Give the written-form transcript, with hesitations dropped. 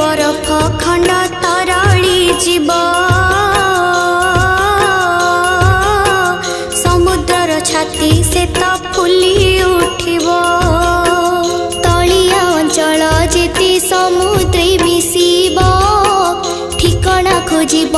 बरफ खंड तरड़ी जीव समुद्रर छाती से तो फुली उठिब तलिया अंचल जेती समुद्रे मिशिब ठिकଣା खोजिब